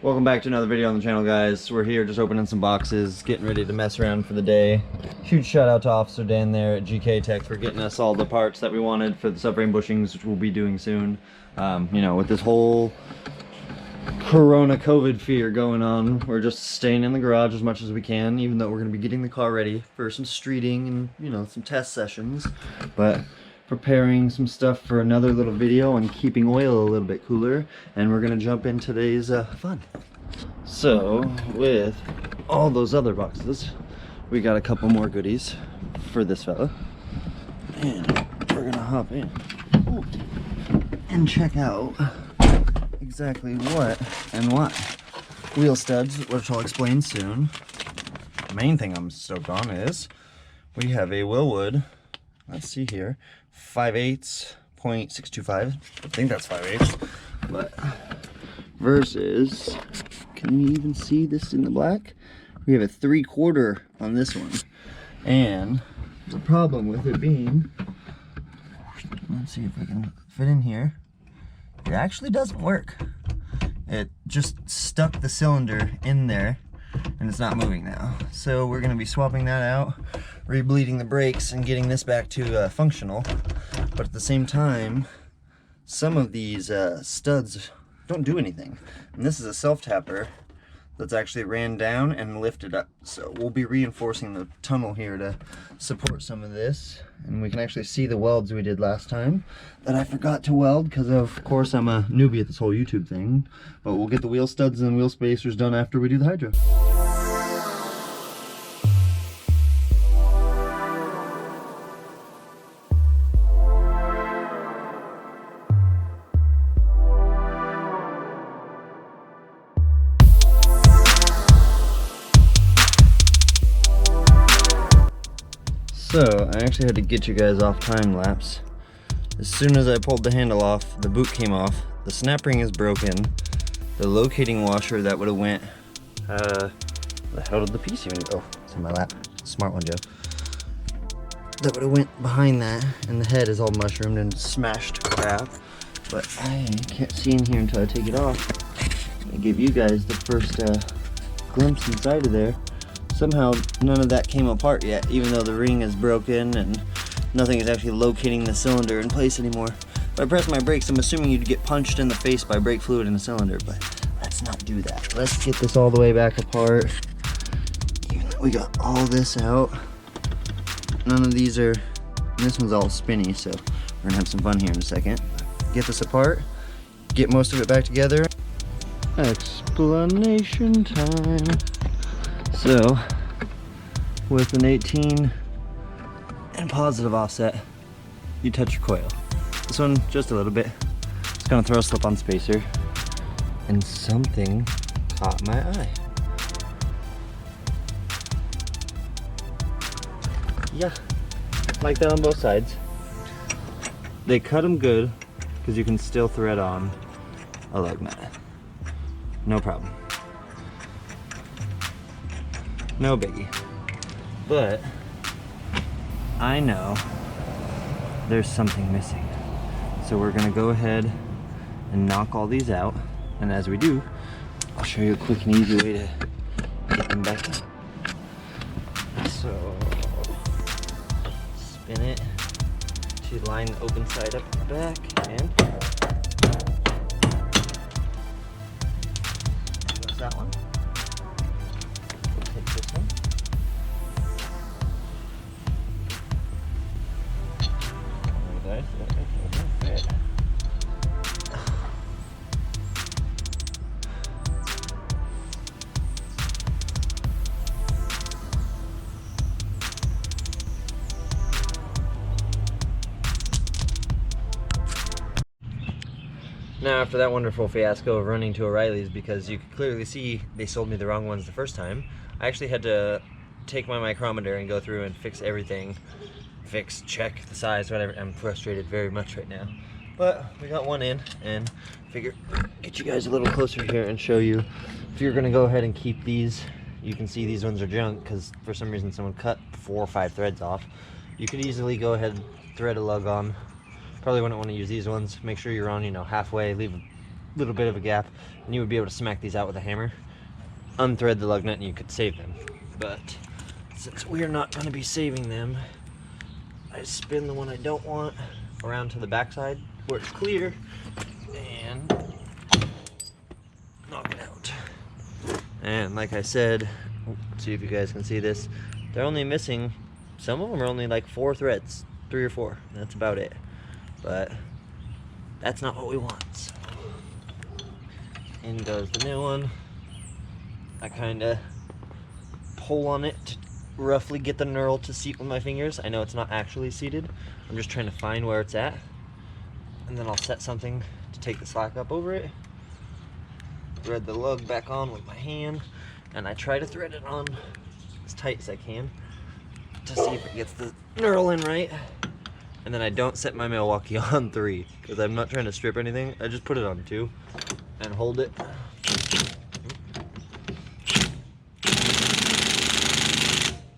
Welcome back to another video on the channel, guys. We're here just opening some boxes, getting ready to mess around for the day. Huge shout out to Officer Dan there at GK Tech for getting us all the parts that we wanted for the subframe bushings, which we'll be doing soon. You know, with this whole Corona COVID fear going on, we're just staying in the garage as much as we can, even though we're going to be getting the car ready for some streeting and, you know, some test sessions. But preparing some stuff for another little video and keeping oil a little bit cooler, and we're gonna jump in today's fun. So with all those other boxes, we got a couple more goodies for this fella, and we're gonna hop in and check out exactly what and why. Wheel studs, which I'll explain soon. The main thing I'm stoked on is we have a Willwood, let's see here, 5/8.625. I think that's 5/8, but versus, can you even see this in the black? We have a 3/4 on this one, and the problem with it being, let's see if we can fit in here, it actually doesn't work. It just stuck the cylinder in there and it's not moving now. So we're going to be swapping that out, rebleeding the brakes, and getting this back to functional. But at the same time, some of these studs don't do anything. And this is a self-tapper that's actually ran down and lifted up. So we'll be reinforcing the tunnel here to support some of this. And we can actually see the welds we did last time that I forgot to weld because of course I'm a newbie at this whole YouTube thing. But we'll get the wheel studs and wheel spacers done after we do the hydro. So, I actually had to get you guys off time lapse. As soon as I pulled the handle off, the boot came off, the snap ring is broken, the locating washer that would have went, the hell did the piece even go? It's in my lap. Smart one, Joe. That would have went behind that, and the head is all mushroomed and smashed to crap. But I can't see in here until I take it off. I give you guys the first glimpse inside of there. Somehow none of that came apart yet, even though the ring is broken and nothing is actually locating the cylinder in place anymore. If I press my brakes, I'm assuming you'd get punched in the face by brake fluid in the cylinder, but let's not do that. Let's get this all the way back apart. Even though we got all this out, none of these are, this one's all spinny, so we're gonna have some fun here in a second. Get this apart, get most of it back together. Explanation time. So, with an 18 and positive offset, you touch your coil. This one, just a little bit. It's gonna throw a slip-on spacer, and something caught my eye. Yeah, like that on both sides. They cut them good, because you can still thread on a lug nut. No problem. No biggie. But I know there's something missing. So we're gonna go ahead and knock all these out. And as we do, I'll show you a quick and easy way to get them back in. So spin it to line the open side up the back, and that's that one. Take this one. Now, after that wonderful fiasco of running to O'Reilly's, because you could clearly see they sold me the wrong ones the first time, I actually had to take my micrometer and go through and fix everything. Check the size, whatever. I'm frustrated very much right now. But we got one in, and figure get you guys a little closer here and show you. If you're gonna go ahead and keep these, you can see these ones are junk because for some reason someone cut 4 or 5 threads off. You could easily go ahead and thread a lug on. Probably wouldn't want to use these ones. Make sure you're on, you know, halfway. Leave little bit of a gap, and you would be able to smack these out with a hammer, unthread the lug nut, and you could save them. But since we're not going to be saving them, I spin the one I don't want around to the backside where it's clear and knock it out. And like I said, see if you guys can see this, they're only missing, some of them are only like 4 threads, 3 or 4, that's about it. But that's not what we want. So in goes the new one. I kind of pull on it to roughly get the knurl to seat with my fingers. I know it's not actually seated. I'm just trying to find where it's at. And then I'll set something to take the slack up over it. Thread the lug back on with my hand. And I try to thread it on as tight as I can to see if it gets the knurl in right. And then I don't set my Milwaukee on 3 because I'm not trying to strip anything. I just put it on 2 and hold it.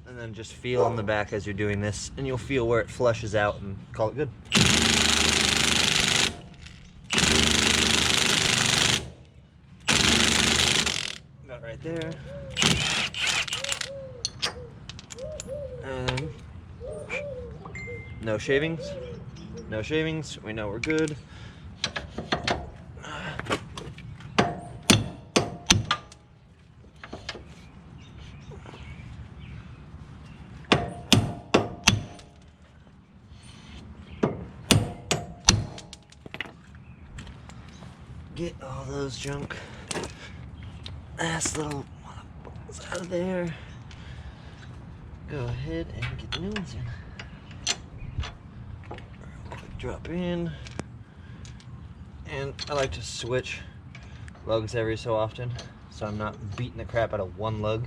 And then just feel on the back as you're doing this, and you'll feel where it flushes out and call it good. About right there. And no shavings. No shavings. We know we're good. Get all those junk ass little balls out of there. Go ahead and get the new ones in. Quick drop in. And I like to switch lugs every so often, so I'm not beating the crap out of one lug.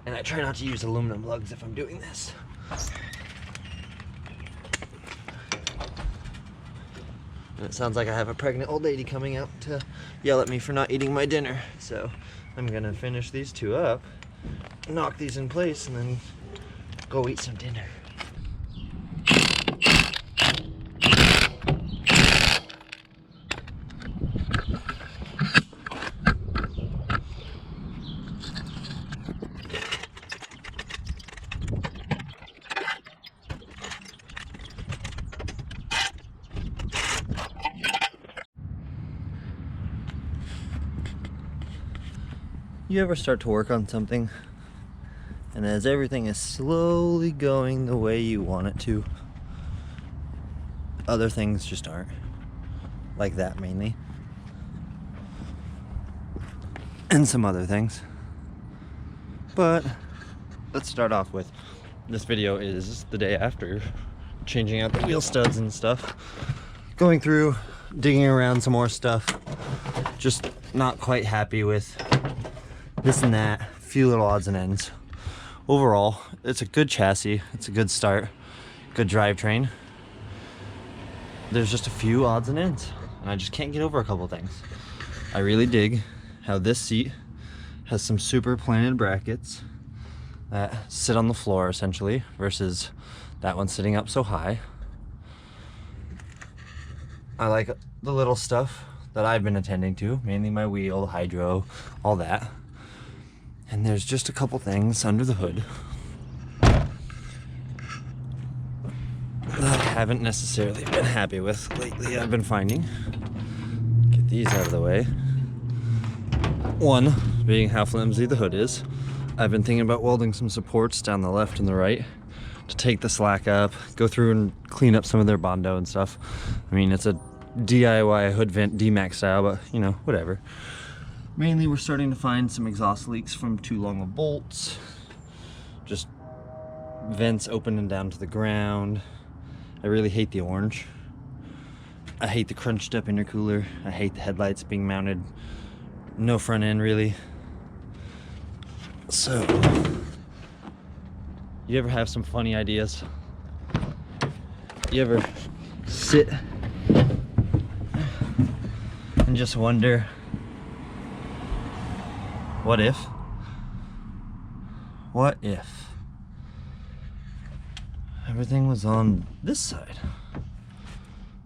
And I try not to use aluminum lugs if I'm doing this. And it sounds like I have a pregnant old lady coming out to yell at me for not eating my dinner. So I'm gonna finish these 2 up, knock these in place, and then go eat some dinner. You ever start to work on something, and as everything is slowly going the way you want it to, other things just aren't? Like that mainly. And some other things. But let's start off with, this video is the day after changing out the wheel studs and stuff. Going through, digging around some more stuff. Just not quite happy with this and that, few little odds and ends. Overall, it's a good chassis, it's a good start, good drivetrain. There's just a few odds and ends, and I just can't get over a couple things. I really dig how this seat has some super planted brackets that sit on the floor essentially, versus that one sitting up so high. I like the little stuff that I've been attending to, mainly my wheel, hydro, all that. And there's just a couple things under the hood that I haven't necessarily been happy with lately, I've been finding. Get these out of the way. One being how flimsy the hood is. I've been thinking about welding some supports down the left and the right to take the slack up, go through and clean up some of their Bondo and stuff. I mean, it's a DIY hood vent D-Max style, but you know, whatever. Mainly we're starting to find some exhaust leaks from too long of bolts, just vents open and down to the ground. I really hate the orange. I hate the crunched up intercooler. I hate the headlights being mounted no front end really. So, you ever have some funny ideas? You ever sit and just wonder, what if? What if everything was on this side?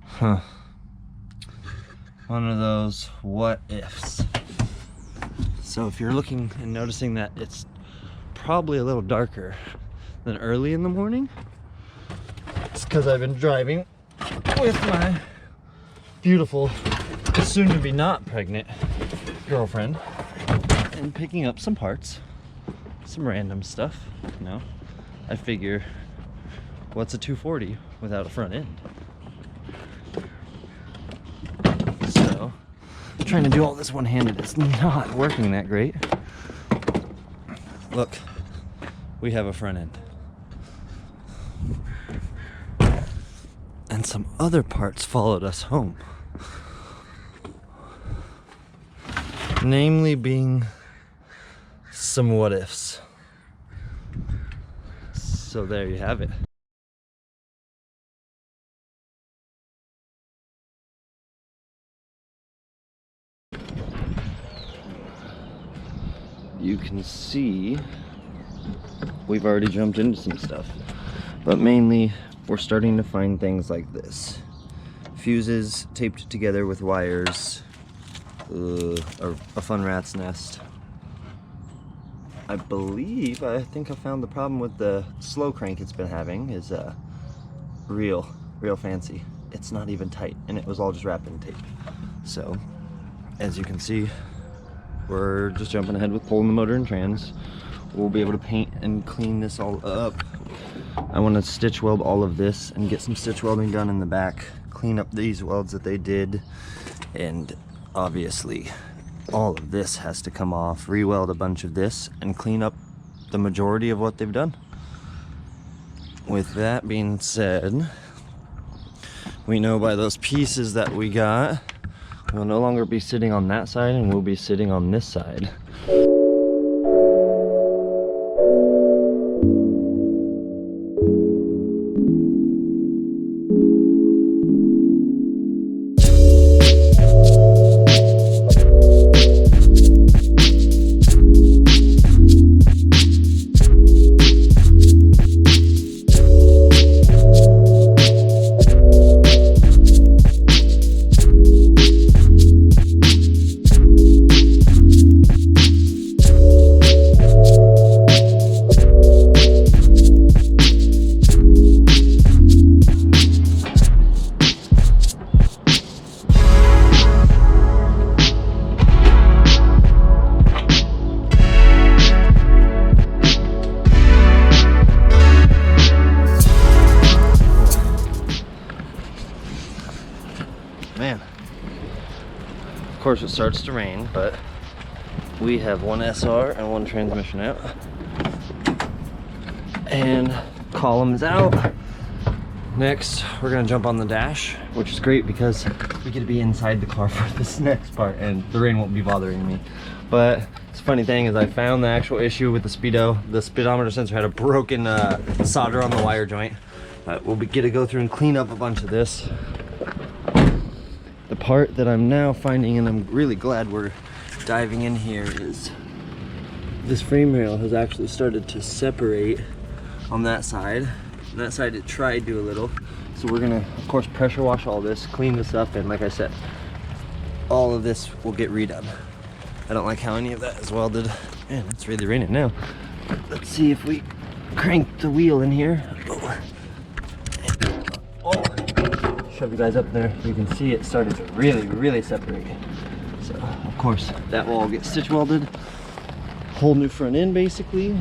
Huh. one of those what ifs. So if you're looking and noticing that it's probably a little darker than early in the morning, it's because I've been driving with my beautiful, soon to be not pregnant girlfriend and picking up some parts, some random stuff. You know, I figure, what's a 240 without a front end? So trying to do all this one-handed, it's not working that great. Look, we have a front end. And some other parts followed us home. Namely being some what ifs. So there you have it. You can see we've already jumped into some stuff, but mainly we're starting to find things like this. Fuses taped together with wires, a fun rat's nest. I think I found the problem with the slow crank it's been having is real fancy. It's not even tight, and it was all just wrapped in tape. So as you can see, we're just jumping ahead with pulling the motor and trans. We'll be able to paint and clean this all up. I want to stitch weld all of this and get some stitch welding done in the back, clean up these welds that they did, and obviously all of this has to come off, re-weld a bunch of this, and clean up the majority of what they've done. With that being said, we know by those pieces that we got, we'll no longer be sitting on that side and we'll be sitting on this side. Man, of course it starts to rain, but we have one SR and one transmission out, and columns out. Next, we're gonna jump on the dash, which is great because we get to be inside the car for this next part, and the rain won't be bothering me. But the funny thing is I found the actual issue with the speedo. The speedometer sensor had a broken solder on the wire joint. But we'll get to go through and clean up a bunch of this. The part that I'm now finding, and I'm really glad we're diving in here, is this frame rail has actually started to separate on that side. On that side it tried to a little. So we're gonna, of course, pressure wash all this, clean this up, and like I said, all of this will get redone. I don't like how any of that is welded. Man, it's really raining now. Let's see if we crank the wheel in here. Oh. Shove you guys up there. You can see it started to really separate. So of course that will all get stitch welded. Whole new front end basically.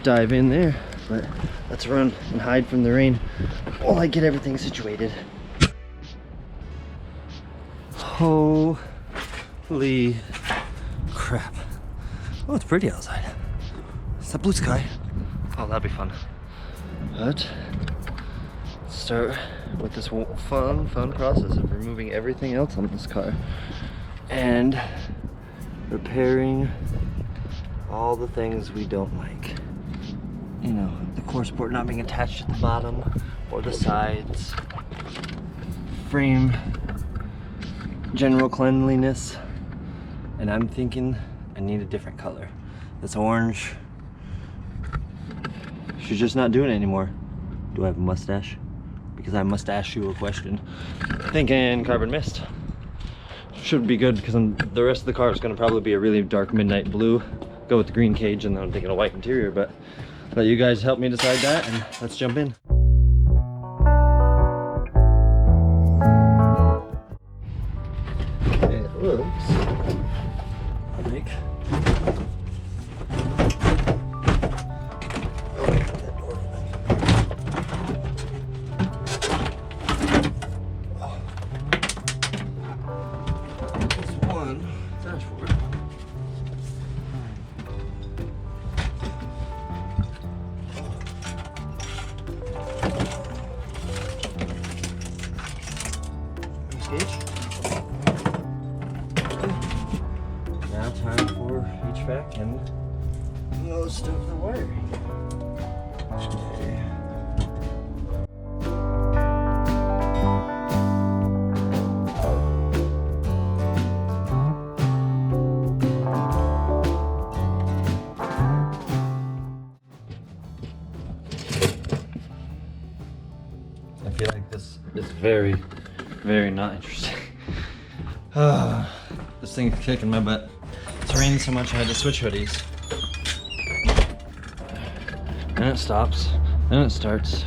Dive in there, but let's run and hide from the rain while I get everything situated. Holy crap. Oh, it's pretty outside. It's the blue sky. Oh, that'd be fun. But start with this fun process of removing everything else on this car and repairing all the things we don't like. You know, the core support not being attached at the bottom or the sides, frame, general cleanliness, and I'm thinking I need a different color. This orange, she's just not doing it anymore. Do I have a mustache? Because I must ask you a question. Thinking carbon mist. should be good because the rest of the car is going to probably be a really dark midnight blue. Go with the green cage, and then I'm thinking a white interior, but let you guys help me decide that, and let's jump in. It looks like dashboard. Now time for HVAC and most of the wiring. Okay. I feel like this is very, very not interesting. This thing's kicking my butt. It's raining so much I had to switch hoodies. And it stops, and it starts.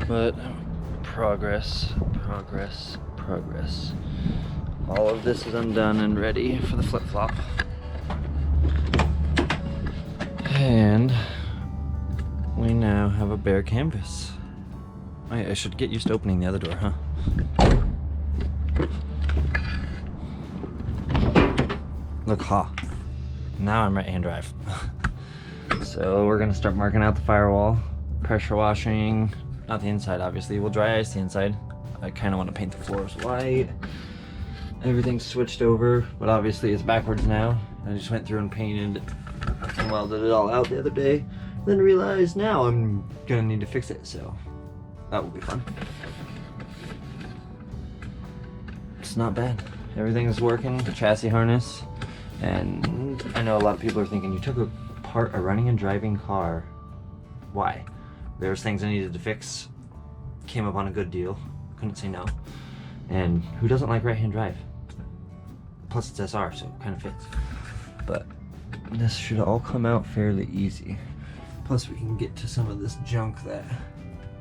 But progress, progress, progress. All of this is undone and ready for the flip-flop. And we now have a bare canvas. I should get used to opening the other door, huh? Look, ha. Now I'm right-hand drive. So we're gonna start marking out the firewall, pressure washing, not the inside obviously, we'll dry ice the inside. I kinda wanna paint the floors white. Everything's switched over, but obviously it's backwards now. I just went through and painted and welded it all out the other day, then realized now I'm gonna need to fix it, so that will be fun. It's not bad. Everything is working, the chassis harness, and I know a lot of people are thinking, you took apart a running and driving car. Why? There's things I needed to fix, came up on a good deal, couldn't say no. And who doesn't like right-hand drive? Plus it's SR, so it kind of fits. But this should all come out fairly easy. Plus we can get to some of this junk that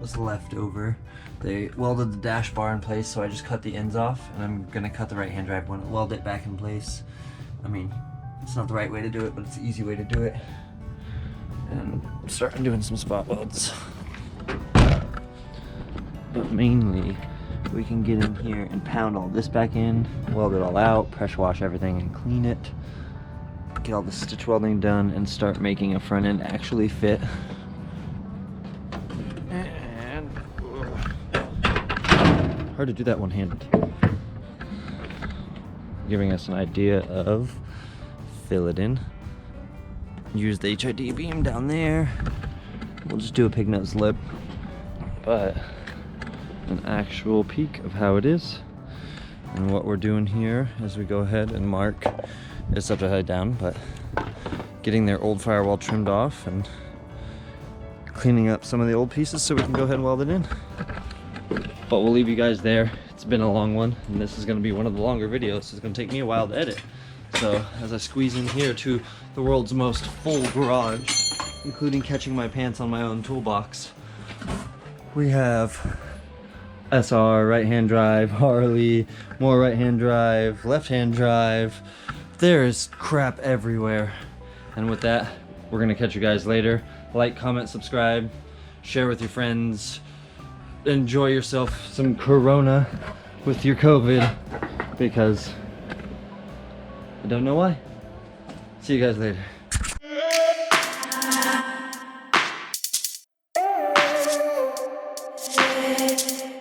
was left over. They welded the dash bar in place, so I just cut the ends off, and I'm gonna cut the right-hand drive one and weld it back in place. I mean, it's not the right way to do it, but it's the easy way to do it. And I'm starting doing some spot welds. But mainly, we can get in here and pound all this back in, weld it all out, pressure wash everything and clean it, get all the stitch welding done, and start making a front end actually fit. And hard to do that one-handed. Giving us an idea of fill it in. Use the HID beam down there. We'll just do a pig nose lip, but an actual peek of how it is. And what we're doing here as we go ahead and mark, it's upside down, but getting their old firewall trimmed off and cleaning up some of the old pieces so we can go ahead and weld it in. But we'll leave you guys there. It's been a long one, and this is going to be one of the longer videos, so it's going to take me a while to edit. So as I squeeze in here to the world's most full garage, including catching my pants on my own toolbox, we have SR, right-hand drive, Harley, more right-hand drive, left-hand drive. There is crap everywhere. And with that, we're going to catch you guys later. Like, comment, subscribe, share with your friends. Enjoy yourself some Corona with your COVID, because I don't know why. See you guys later.